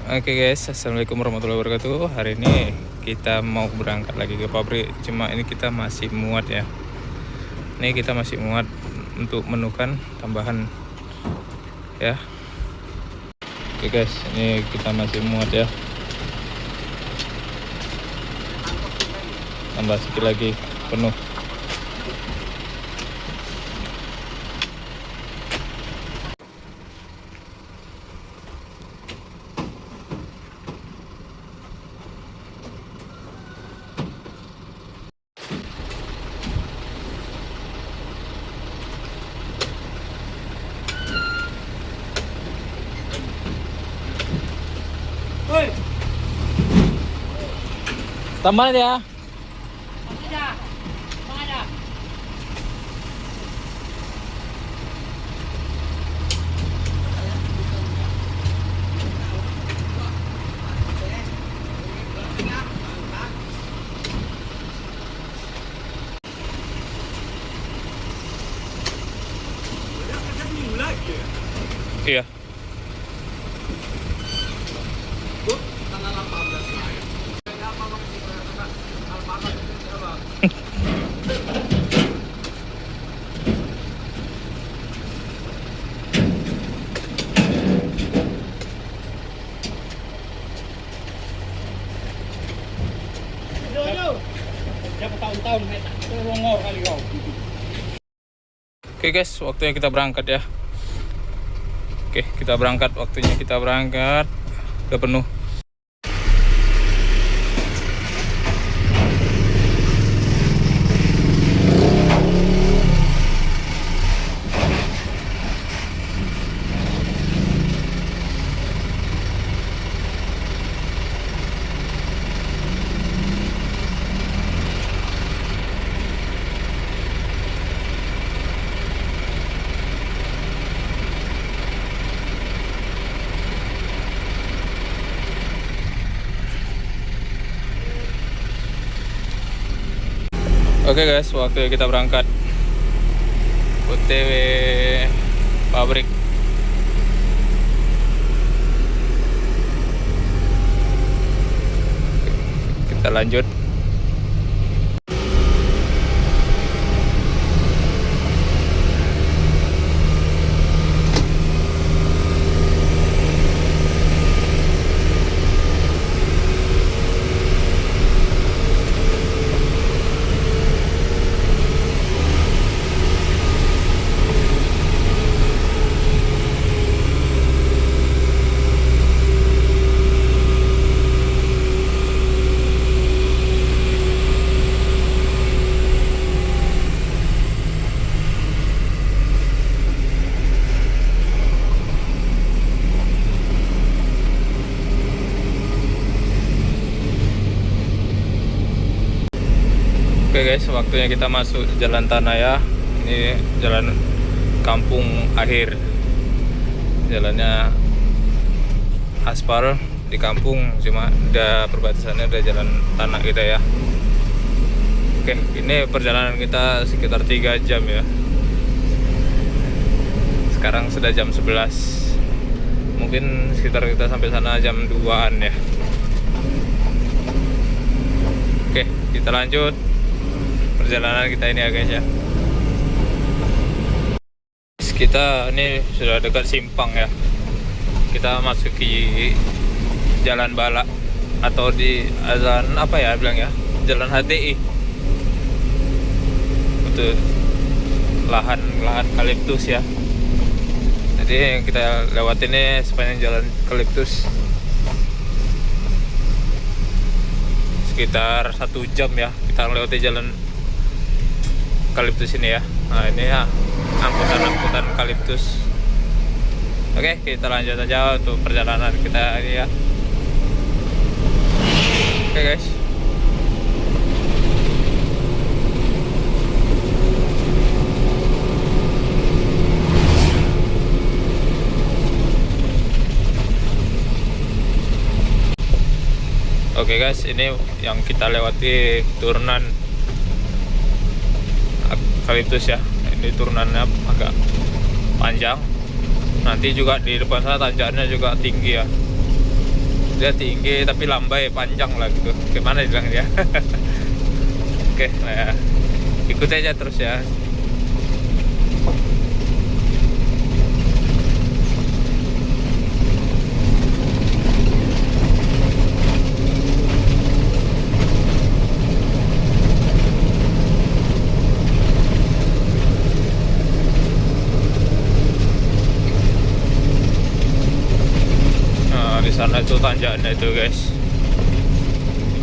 Oke guys, assalamualaikum warahmatullahi wabarakatuh. Hari ini kita mau berangkat lagi ke pabrik. Cuma ini kita masih muat ya. Ini kita masih muat untuk menukan tambahan ya. Oke guys, ini kita masih muat ya. Tambah sedikit lagi penuh. Tambah ya. Iya. Oke guys, waktunya kita berangkat ya. Oke, kita berangkat, waktunya kita berangkat. Udah penuh. Oke guys, waktunya kita berangkat OTW pabrik. Kita lanjut. Oke guys, waktunya kita masuk jalan tanah ya. Ini jalan kampung akhir. Jalannya aspal di kampung, cuma udah perbatasannya udah jalan tanah kita ya. Oke, ini perjalanan kita sekitar 3 jam ya. Sekarang sudah jam 11. Mungkin sekitar kita sampai sana jam 2-an ya. Oke, kita lanjut perjalanan kita ini ya guys ya. Kita ini sudah dekat simpang ya. Kita masuki jalan Balak atau di jalan apa ya bilang ya, jalan HTI. Itu lahan kaliptus ya. Jadi yang kita lewat ini sepanjang jalan kaliptus sekitar 1 jam ya. Kita melewati jalan kaliptus ini ya. Nah ini ya angkutan kaliptus. Oke, kita lanjut aja untuk perjalanan kita ini ya. Oke guys. Oke guys, ini yang kita lewati turunan eukaliptus ya. Ini turunannya agak panjang. Nanti juga di depan sana tanjakannya juga tinggi ya. Dia tinggi tapi lambai, panjang lah gitu. Gimana bilang dia? Oke, nah, ikuti aja terus ya. Nah, di sana itu tanjakannya itu guys.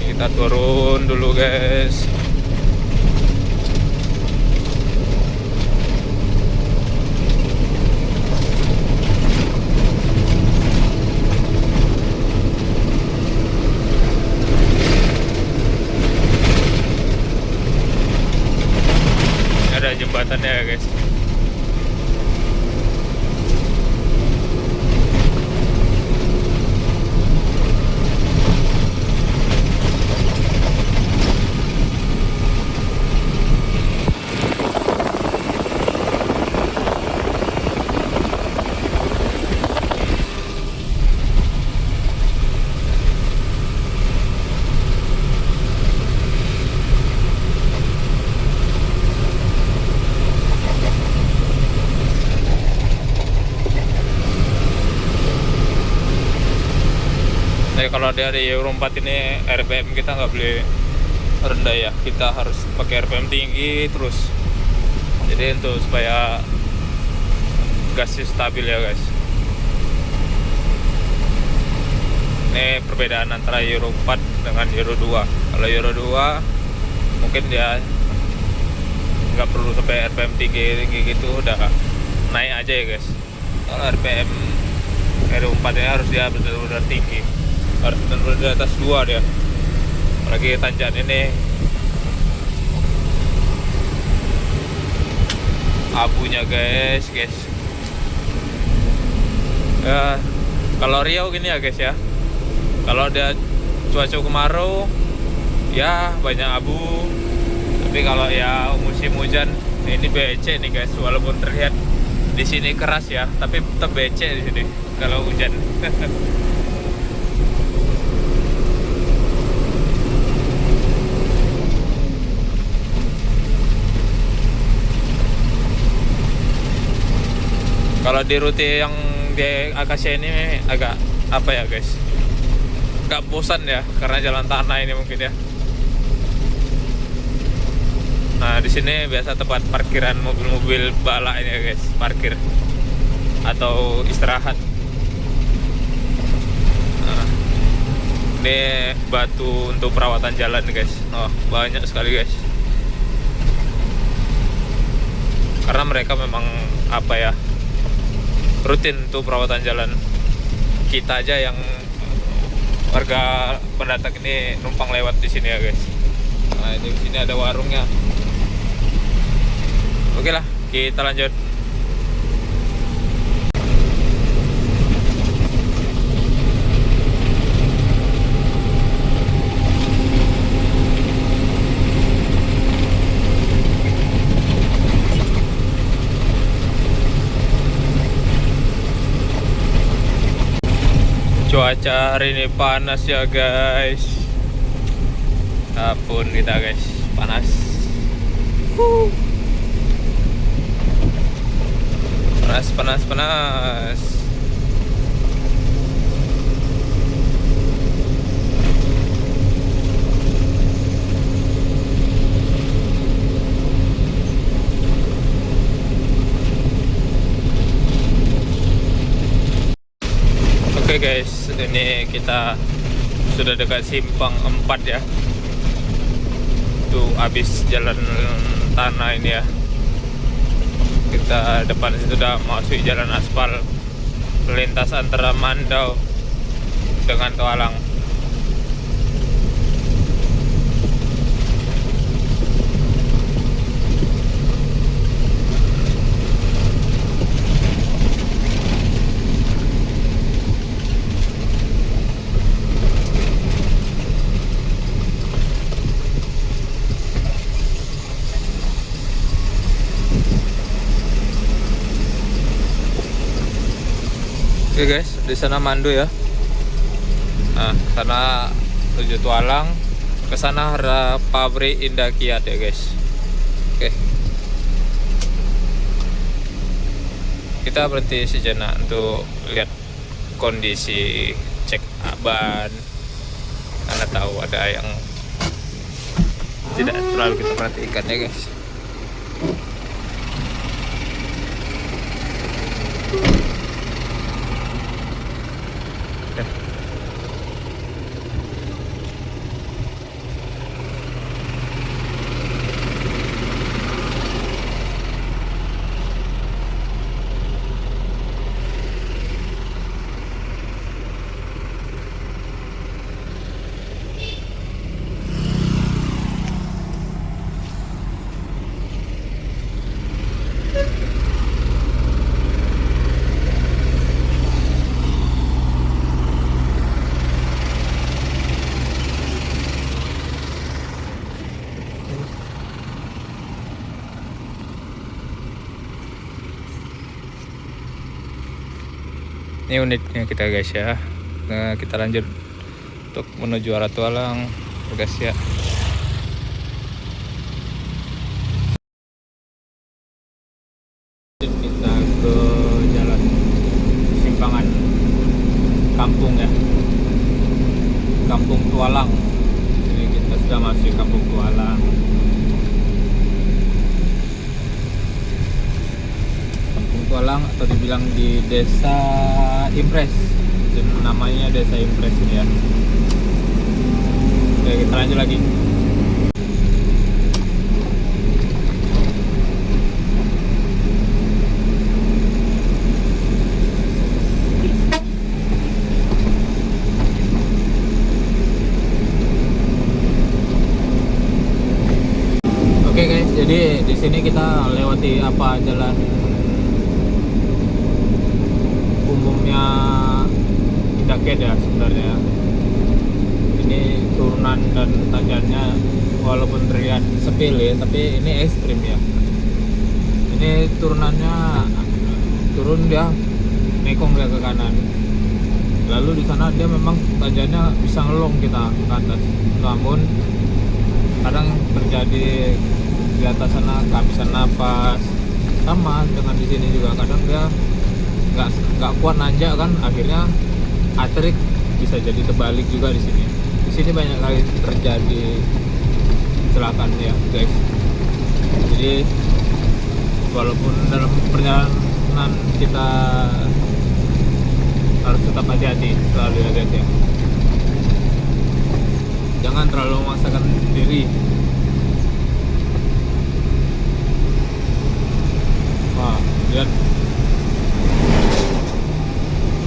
Kita turun dulu guys. Ada jembatannya ya guys. Kalau dari Euro 4 ini RPM kita nggak boleh rendah ya, kita harus pakai RPM tinggi terus. Jadi untuk supaya gasnya stabil ya guys. Ini perbedaan antara Euro 4 dengan Euro 2. Kalau Euro 2 mungkin dia nggak perlu sampai RPM tinggi gitu, udah naik aja ya guys. Kalau RPM Euro 4 ini harus dia benar-benar tinggi, harus benar-benar di atas 2 dia. Apalagi tanjakan ini abunya guys. Ya, kalau Riau gini ya guys ya, kalau ada cuaca kemarau ya banyak abu. Tapi kalau ya musim hujan ini becek nih guys, walaupun terlihat di sini keras ya, tapi tetap becek di sini kalau hujan. Kalau di rute yang di Akasia ini agak apa ya guys, agak bosan ya karena jalan tanah ini mungkin ya. Nah di sini biasa tempat parkiran mobil-mobil balak ini ya guys, parkir atau istirahat. Nah, ini batu untuk perawatan jalan guys. Oh banyak sekali guys. Karena mereka memang apa ya, rutin untuk perawatan jalan. Kita aja yang warga pendatang ini numpang lewat di sini ya guys. Nah ini di sini ada warungnya. Oke lah, kita lanjut. Cuaca hari ini panas ya guys. Ampun kita guys, panas. Panas. Oke guys, ini kita sudah dekat simpang 4 ya. Tuh habis jalan tanah ini ya. Kita depan situ udah masuk jalan aspal, lintas antara Mandau dengan Toalang. Oke guys, di sana Mandu ya. Nah, sana menuju Tualang. Ke sana ada pabrik Indah Kiat ya guys. Oke. Kita berhenti sejenak untuk lihat kondisi, cek ban, karena tahu ada yang tidak terlalu kita perhatikan ya guys. Ini unitnya kita guys ya. Nah, kita lanjut untuk menuju arah Tualang guys ya. Kita ke jalan simpangan kampung ya, Kampung Tualang. Jadi kita sudah masuk Kampung Tualang. Tualang atau dibilang di Desa Impres, namanya Desa Impres ini ya. Oke, kita lanjut lagi. Oke guys, jadi di sini kita lewati apa jalan umumnya Indah Kiat ya sebenarnya. Ini turunan dan tanjakannya walaupun terlihat sepele tapi ini ekstrim ya. Ini turunannya turun dia nekong dia ke kanan. Lalu di sana dia memang tanjakannya bisa ngelong kita ke atas. Namun kadang terjadi di atas sana kehabisan napas. Sama dengan di sini juga kadang dia nggak kuat nanjak kan, akhirnya atrik bisa jadi terbalik juga di sini. Di sini banyak kali terjadi kecelakaan ya guys. Jadi walaupun dalam perjalanan kita harus tetap hati-hati selalu ya guys ya. Jangan terlalu memaksakan diri. Wah, lihat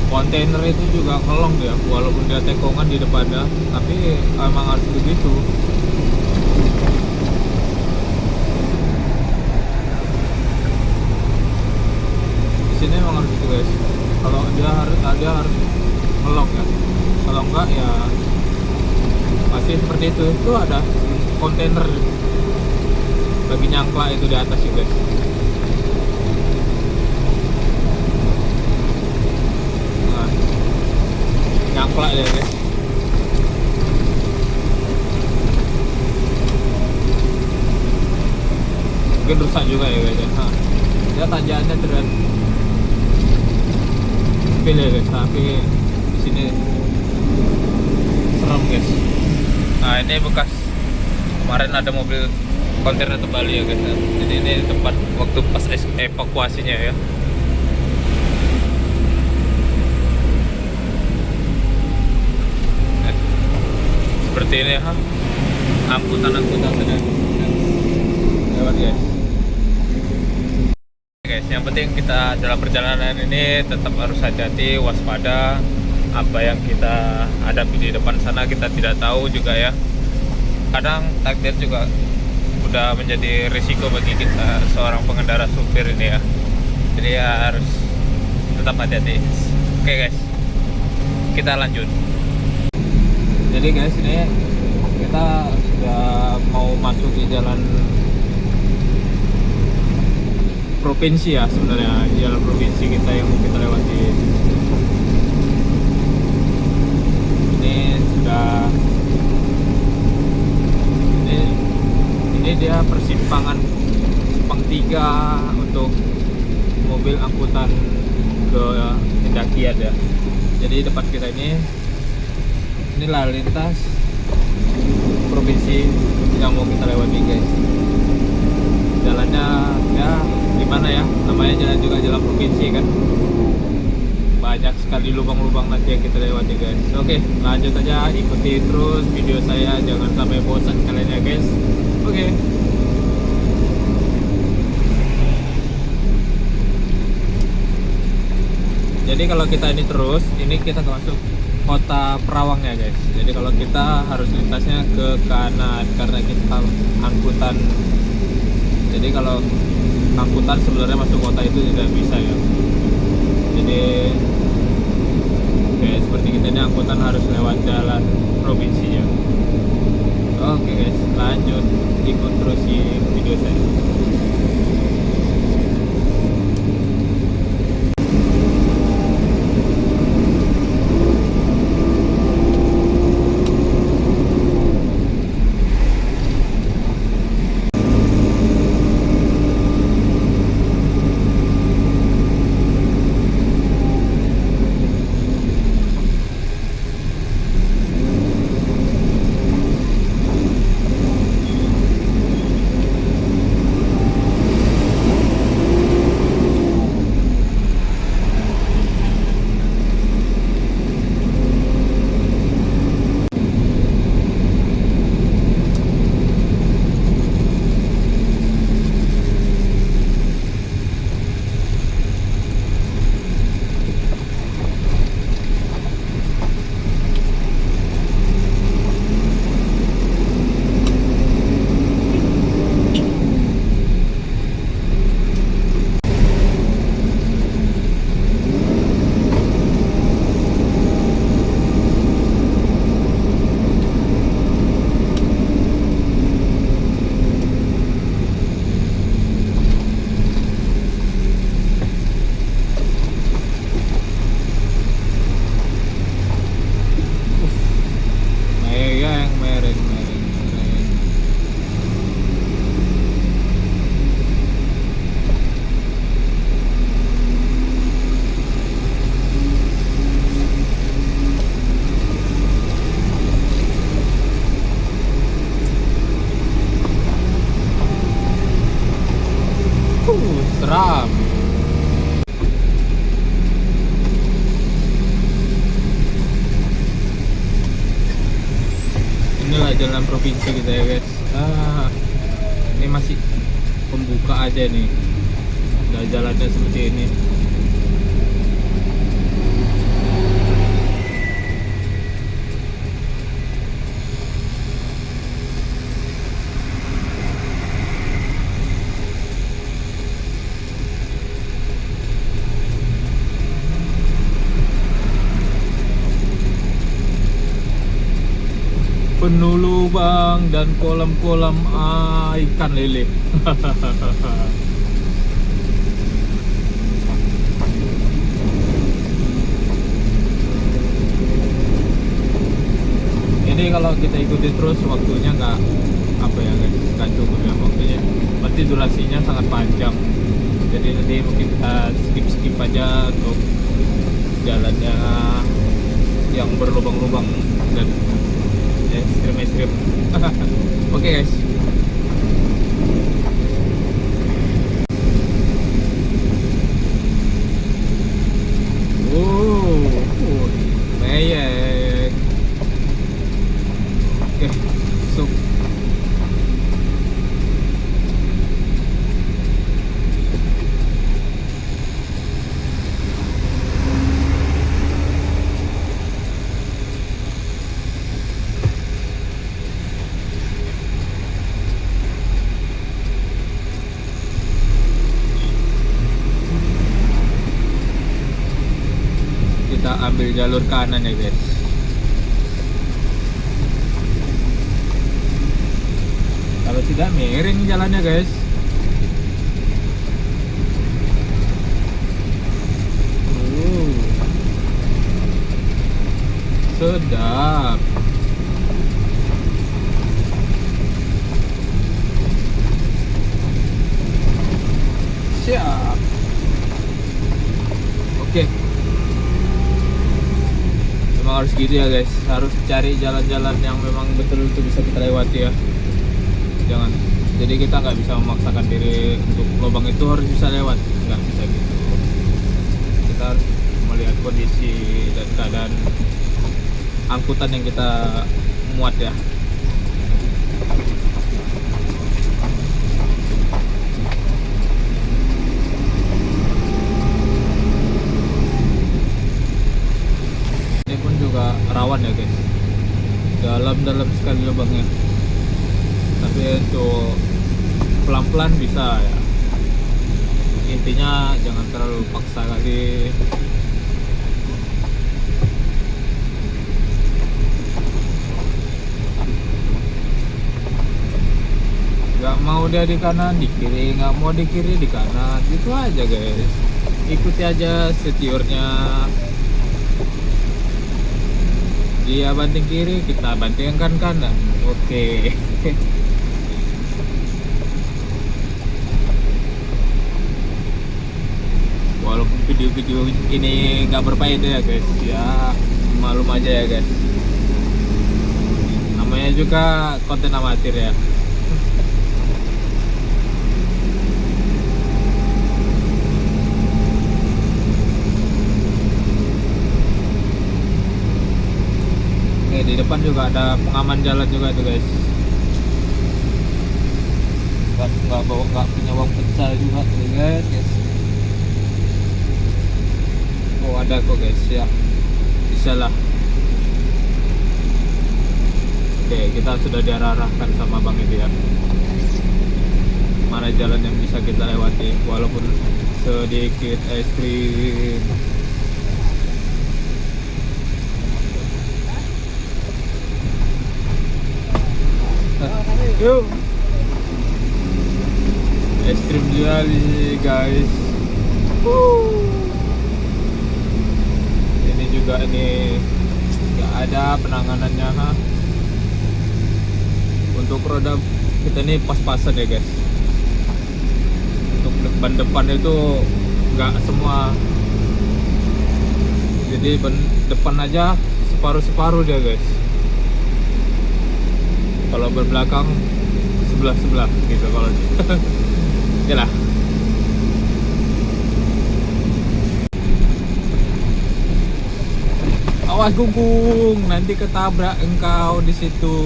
kontainer itu juga ngelong ya, walaupun dia tekongan di depannya, tapi emang harus begitu. Di sini emang harus gitu guys. Kalau dia harus ngelong ya. Kalau enggak ya pasti seperti itu. Itu ada kontainer lagi nyangkla itu di atas sih guys. Nyangklak ya guys. Mungkin rusak juga ya guys ya. Nah, dia tanjakannya terlihat sepele ya guys, tapi di sini serem guys. Nah ini bekas kemarin ada mobil kontainer terbalik ya guys. Jadi ini tempat waktu pas evakuasinya ya. Seperti ini ya, angkutan-angkutan sedang lewat guys. Guys, yang penting kita dalam perjalanan ini tetap harus hati-hati, waspada. Apa yang kita hadapi di depan sana kita tidak tahu juga ya. Kadang takdir juga udah menjadi risiko bagi kita seorang pengendara supir ini ya. Jadi ya harus tetap hati-hati. Oke guys, kita lanjut. Jadi guys, ini kita sudah mau masuk di jalan provinsi ya sebenarnya, jalan provinsi kita yang mau kita lewati. Ini ini dia persimpangan Simpang 3 untuk mobil angkutan ke pendakian ya. Jadi depan kita ini lalu lintas provinsi yang mau kita lewati guys. Jalannya ya gimana ya, namanya jalan juga jalan provinsi kan, banyak sekali lubang-lubang nanti yang kita lewati guys. Oke, lanjut aja, ikuti terus video saya, jangan sampai bosan kalian ya guys. Oke. Jadi kalau kita ini terus, ini kita masuk kota Perawang ya guys. Jadi kalau kita harus lintasnya ke kanan karena kita angkutan. Jadi kalau angkutan sebenarnya masuk kota itu tidak bisa ya. Jadi oke, seperti kita ini angkutan harus lewat jalan provinsi ya. Oke guys, lanjut ikut terus di video saya. Seram. Inilah jalan provinsi kita ya guys. Ini masih pembuka aja nih. Udah jalannya seperti ini. Penuh lubang dan kolam-kolam ikan lele. Ini kalau kita ikuti terus waktunya nggak apa ya guys, nggak cukup ya waktunya. Berarti durasinya sangat panjang. Jadi nanti mungkin kita skip aja untuk jalannya yang berlubang-lubang dan ekstrim. Oke guys. Meyek. Oke, masuk. Kita ambil jalur kanan ya guys. Kalau tidak miring jalannya guys. Sedap. Siap. Oke. Memang harus gitu ya guys. Harus cari jalan-jalan yang memang betul-betul bisa kita lewati ya. Jangan. Jadi kita nggak bisa memaksakan diri untuk lubang itu harus bisa lewat. Nggak bisa gitu. Kita harus melihat kondisi dan keadaan angkutan yang kita muat ya. Rawan ya guys, dalam sekali lubangnya, tapi untuk pelan-pelan bisa ya. Intinya jangan terlalu paksa kali. Nggak mau dia di kanan di kiri, nggak mau di kiri di kanan, gitu aja guys. Ikuti aja setiurnya. Dia banting kiri, kita bantingkan kanan. Oke. Walaupun video-video ini nggak berfaedah ya guys, ya malum aja ya guys. Namanya juga konten amatir ya. Di depan juga ada pengaman jalan juga tuh guys. Nggak punya uang pecah juga tuh guys. Oh ada kok guys ya, bisa lah. Oke, kita sudah diarahkan sama bang itu ya, mana jalan yang bisa kita lewati walaupun sedikit ekstrim. Yuk, ekstrim sekali guys. Ini juga ini nggak ada penanganannya ha. Untuk roda kita ini pas-pasan ya guys. Untuk ban depan itu nggak semua, jadi ban depan aja separuh-separuh dia guys. Kalau berbelakang sebelah-sebelah gitu kalau yalah. Awas gunggung, nanti ketabrak engkau di situ.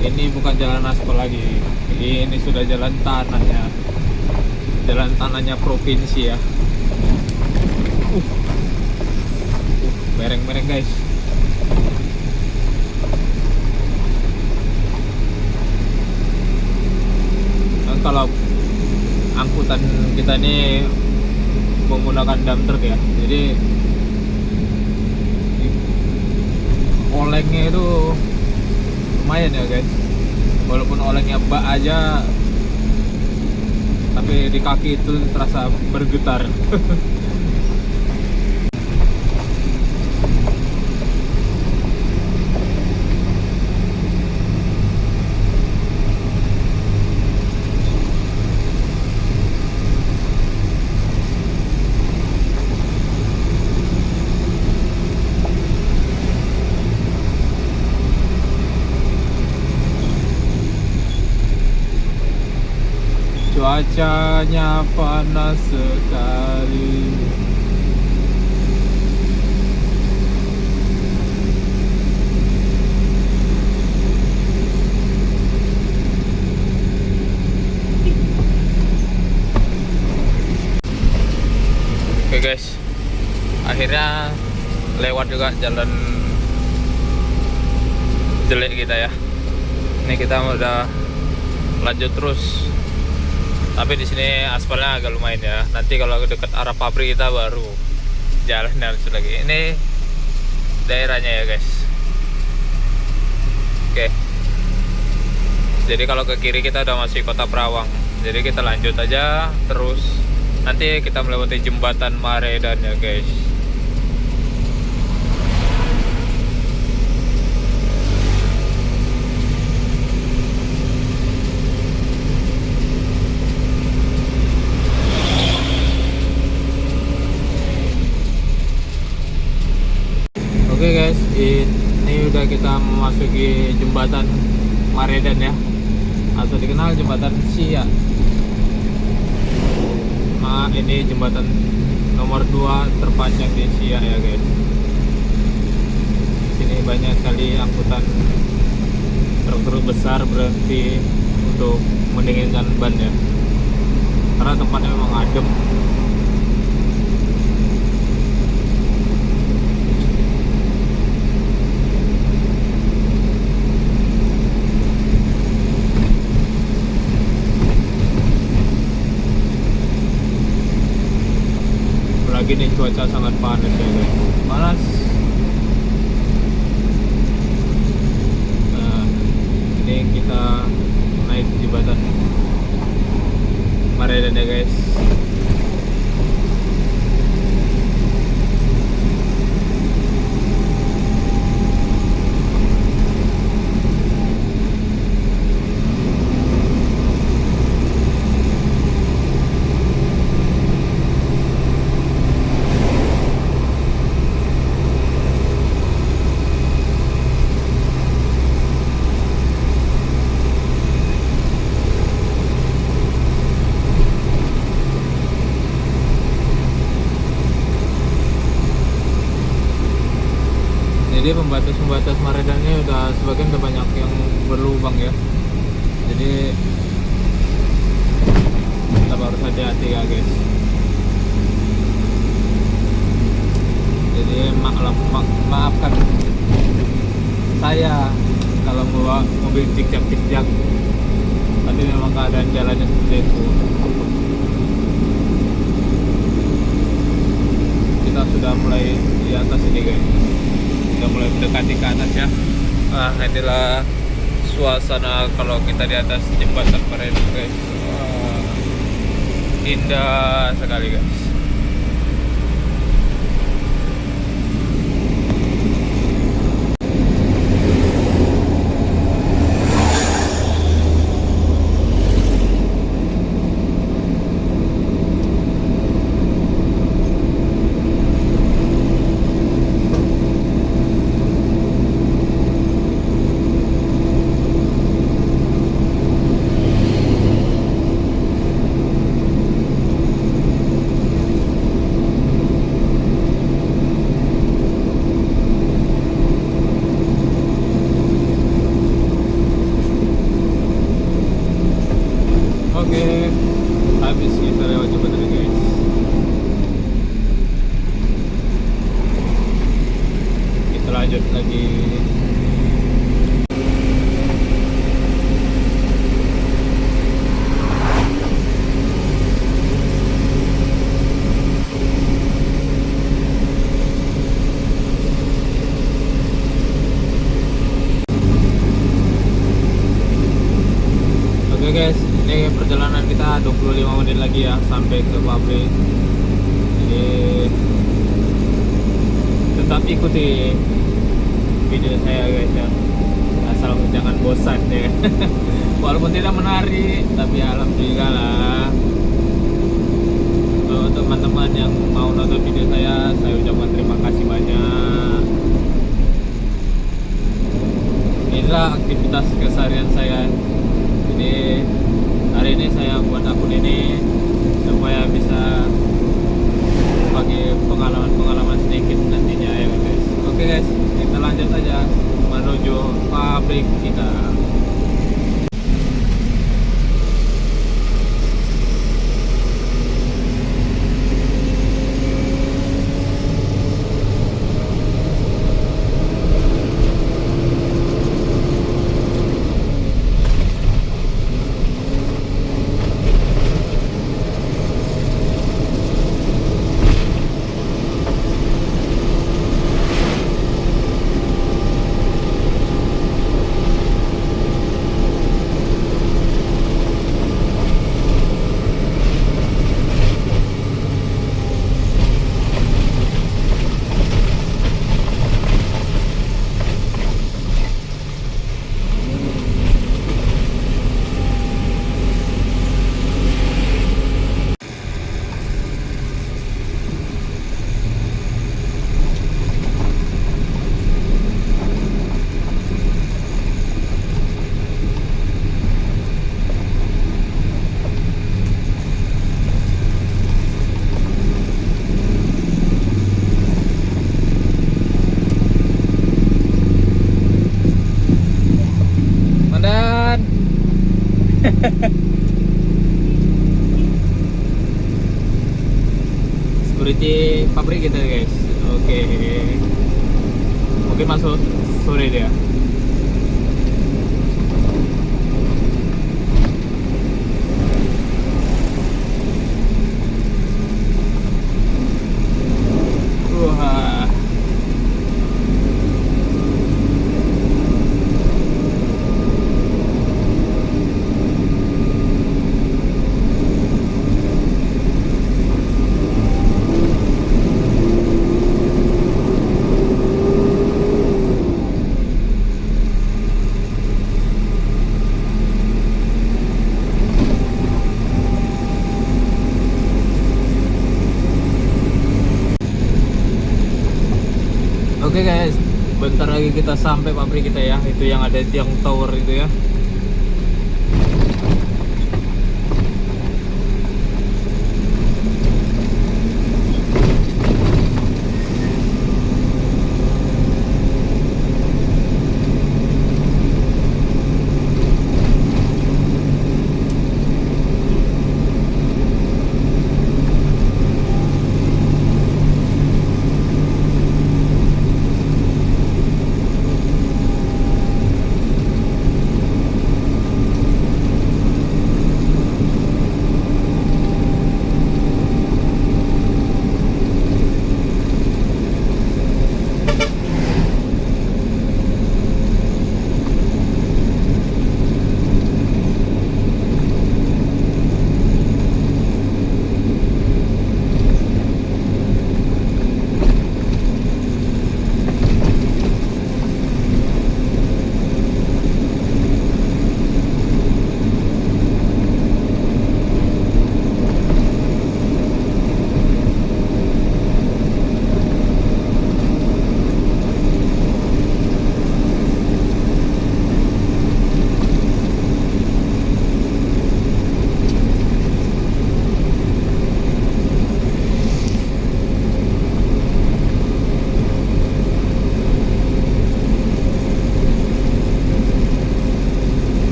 Ini bukan jalan aspal lagi, ini sudah jalan tanahnya, jalan tanahnya provinsi ya. Mereng-mereng guys. Dan kalau angkutan kita ini menggunakan dump truck ya, jadi olengnya itu lumayan ya guys. Walaupun olengnya bak aja, tapi di kaki itu terasa bergetar. Cuacanya panas sekali. Oke guys, akhirnya lewat juga jalan jelek kita ya. Ini kita udah lanjut terus. Tapi di sini aspalnya agak lumayan ya. Nanti kalau dekat arah pabrik kita baru jalan harus lagi. Ini daerahnya ya guys. Oke. Jadi kalau ke kiri kita udah masih Kota Perawang. Jadi kita lanjut aja terus. Nanti kita melewati jembatan Maredan ya guys. guys, ini udah kita memasuki jembatan Maredan ya, atau dikenal jembatan Siak. Ini jembatan nomor 2 terpanjang di Siak ya guys. Di sini banyak sekali angkutan truk-truk besar berhenti untuk mendinginkan ban ya, karena tempatnya memang adem. Apalagi nih cuaca sangat panas ya guys, panas. Nah, ini kita naik jembatan Maredan ya guys. Jadi pembatas Maredannya udah sebagian udah banyak yang berlubang ya. Jadi kita harus hati-hati ya guys. Jadi maafkan saya kalau bawa mobil cicak-cicak, tapi memang keadaan jalannya seperti itu. Kita sudah mulai di atas ini guys, udah mulai mendekati ke atas ya. Nah, inilah suasana kalau kita di atas jembatan Maredan guys. Wah, indah sekali guys. Oke, habis kita lewat jembatan ini guys. Kita lanjut lagi. Oke guys, ini perjalanan kita 25 menit lagi ya sampai ke pabrik. Jadi tetap ikuti video saya guys ya, asal jangan bosan ya. Walaupun tidak menarik, tapi alhamdulillah lah. Untuk teman-teman yang mau nonton video saya ucapkan terima kasih banyak. Inilah aktivitas keseharian saya. Jadi hari ini saya buat akun ini supaya bisa bagi pengalaman sedikit nantinya ya guys. Oke guys, kita lanjut saja menuju pabrik kita. security pabrik kita guys. Oke, mungkin masuk sore dia. Wah, oke guys, bentar lagi kita sampai pabrik kita ya. Itu yang ada tiang tower itu ya.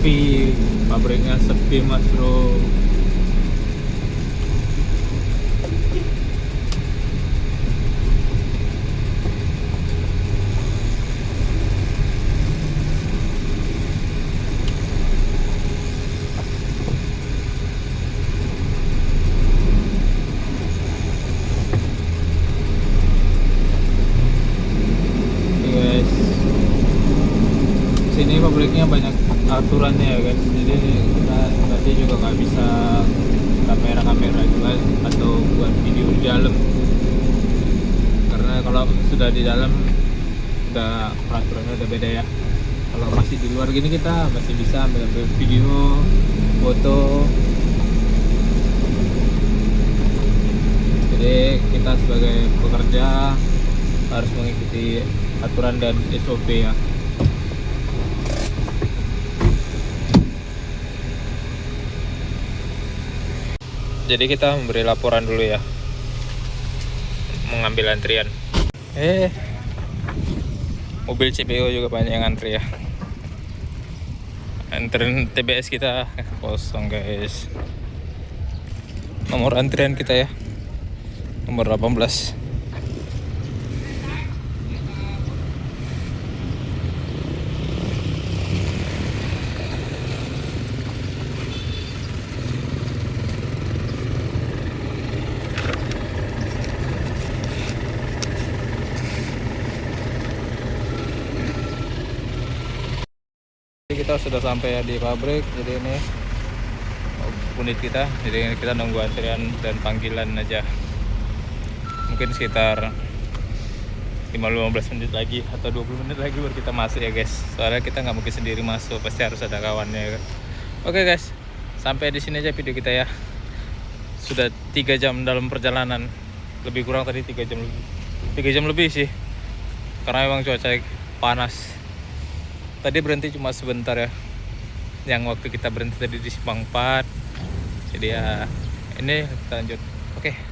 Sepi, pabriknya sepi mas bro. Guys, sini pabriknya banyak aturannya ya guys, jadi kita nanti juga nggak bisa kamera juga atau buat video di dalam, karena kalau sudah di dalam udah peraturannya udah beda ya. Kalau masih di luar gini kita masih bisa ambil video, foto. Jadi kita sebagai pekerja harus mengikuti aturan dan SOP ya. Jadi kita memberi laporan dulu ya, mengambil antrian. Mobil CPO juga banyak yang antri ya. Antrian TBS kita kosong guys. Nomor antrian kita ya, nomor 18. Kita sudah sampai di pabrik, jadi ini unit kita, jadi kita nunggu antrian dan panggilan aja. Mungkin sekitar 15 menit lagi atau 20 menit lagi baru kita masuk ya guys, soalnya kita nggak mungkin sendiri masuk, pasti harus ada kawannya kan. Oke guys, sampai di sini aja video kita ya. Sudah 3 jam dalam perjalanan, lebih kurang tadi 3 jam lebih sih, karena memang cuaca panas. Tadi berhenti cuma sebentar ya, yang waktu kita berhenti tadi di Simpang 4. Jadi ya ini kita lanjut. Oke.